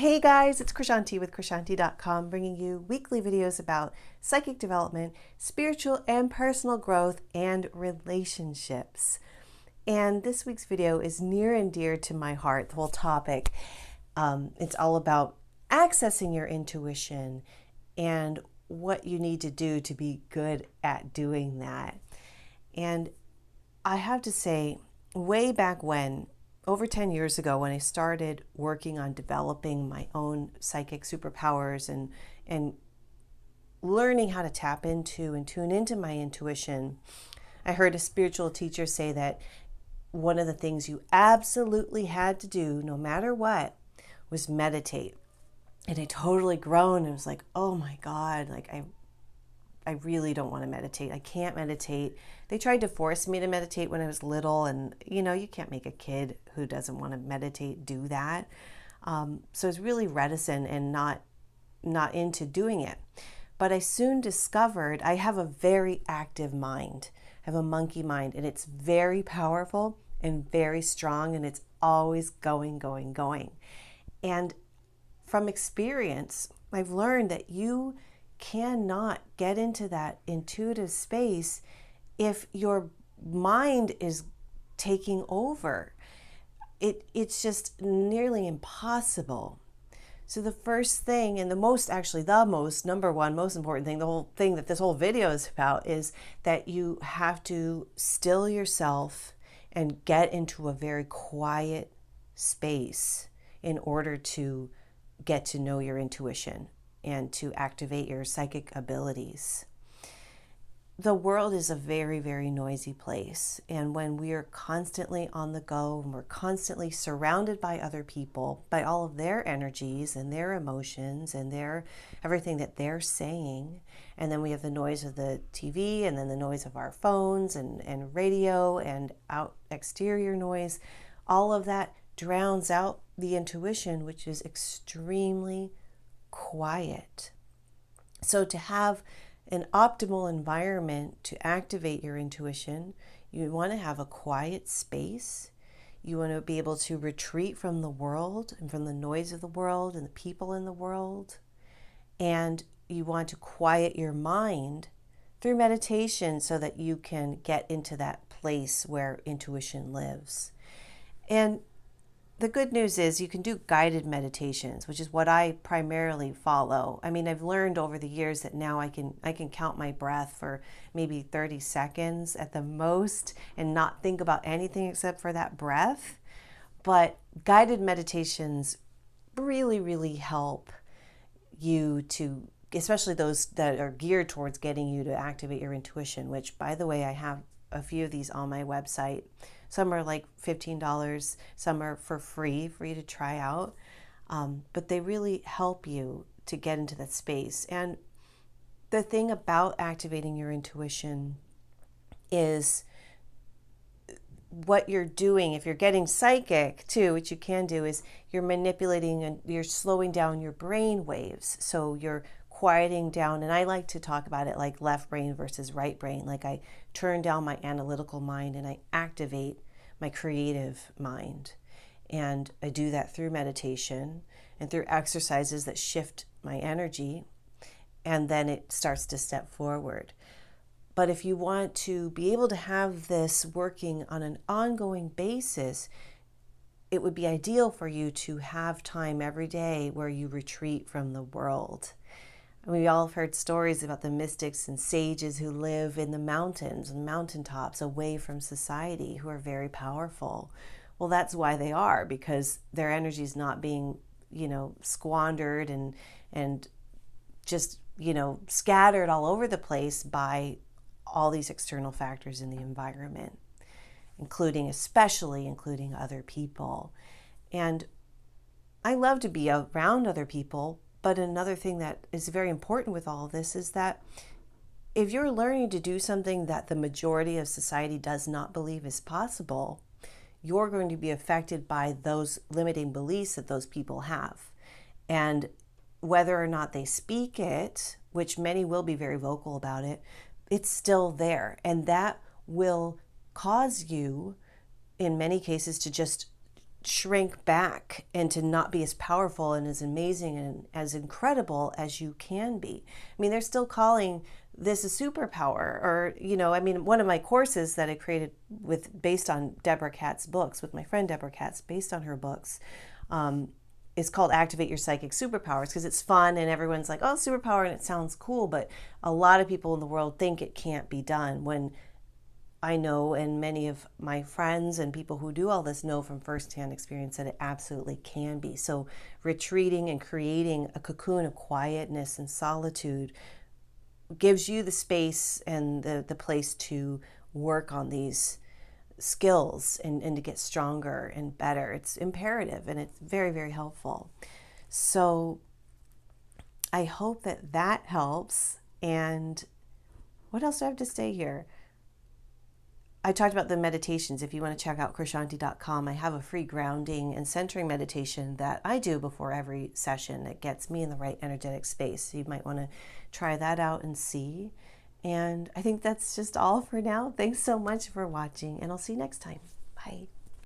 Hey guys, it's Krishanti with Krishanti.com, bringing you weekly videos about psychic development, spiritual and personal growth, and relationships. And this week's video is near and dear to my heart, the whole topic. It's all about accessing your intuition and what you need to do to be good at doing that. And I have to say, way back when, over 10 years ago, when I started working on developing my own psychic superpowers and learning how to tap into and tune into my intuition, I heard a spiritual teacher say that one of the things you absolutely had to do, no matter what, was meditate. And I totally groaned and was like, oh my God, I really don't want to meditate. I can't meditate. They tried to force me to meditate when I was little, and you can't make a kid who doesn't want to meditate do that. So I was really reticent and not into doing it. But I soon discovered I have a very active mind. I have a monkey mind, and it's very powerful and very strong, and it's always going. And from experience, I've learned that you cannot get into that intuitive space if your mind is taking over. It's just nearly impossible. So the first thing, and the most number one, most important thing, the whole thing that this whole video is about, is that you have to still yourself and get into a very quiet space in order to get to know your intuition and to activate your psychic abilities. The world is a very, very noisy place. And when we are constantly on the go and we're constantly surrounded by other people, by all of their energies and their emotions and everything that they're saying, and then we have the noise of the TV and then the noise of our phones and radio and exterior noise, all of that drowns out the intuition, which is extremely quiet. So to have an optimal environment to activate your intuition, you want to have a quiet space. You want to be able to retreat from the world and from the noise of the world and the people in the world. And you want to quiet your mind through meditation so that you can get into that place where intuition lives. And the good news is you can do guided meditations, which is what I primarily follow. I mean, I've learned over the years that now I can count my breath for maybe 30 seconds at the most and not think about anything except for that breath. But guided meditations really, really help you to, especially those that are geared towards getting you to activate your intuition, which, by the way, I have a few of these on my website. Some are like $15, some are for free to try out. But they really help you to get into that space. And the thing about activating your intuition is what you're doing. If you're getting psychic too, which you can do, is you're manipulating and you're slowing down your brain waves. So you're quieting down, and I like to talk about it like left brain versus right brain. Like I turn down my analytical mind and I activate my creative mind. And I do that through meditation and through exercises that shift my energy, and then it starts to step forward. But if you want to be able to have this working on an ongoing basis, it would be ideal for you to have time every day where you retreat from the world. We all have heard stories about the mystics and sages who live in the mountains and mountaintops away from society, who are very powerful. Well, that's why they are, because their energy is not being, squandered and just, scattered all over the place by all these external factors in the environment, especially including other people. And I love to be around other people. But another thing that is very important with all of this is that if you're learning to do something that the majority of society does not believe is possible, you're going to be affected by those limiting beliefs that those people have. And whether or not they speak it, which many will be very vocal about it, it's still there. And that will cause you, in many cases, to just shrink back and to not be as powerful and as amazing and as incredible as you can be. I mean, they're still calling this a superpower, or, you know, I mean, one of my courses that I created based on Deborah Katz's books, with my friend Deborah Katz, based on her books, is called Activate Your Psychic Superpowers, because it's fun and everyone's like, oh, superpower, and it sounds cool, but a lot of people in the world think it can't be done, when I know, and many of my friends and people who do all this know from firsthand experience, that it absolutely can be. So retreating and creating a cocoon of quietness and solitude gives you the space and the place to work on these skills and to get stronger and better. It's imperative, and it's very, very helpful. So I hope that that helps. And what else do I have to say here? I talked about the meditations. If you want to check out krishanti.com, I have a free grounding and centering meditation that I do before every session that gets me in the right energetic space. So you might want to try that out and see. And I think that's just all for now. Thanks so much for watching, and I'll see you next time. Bye.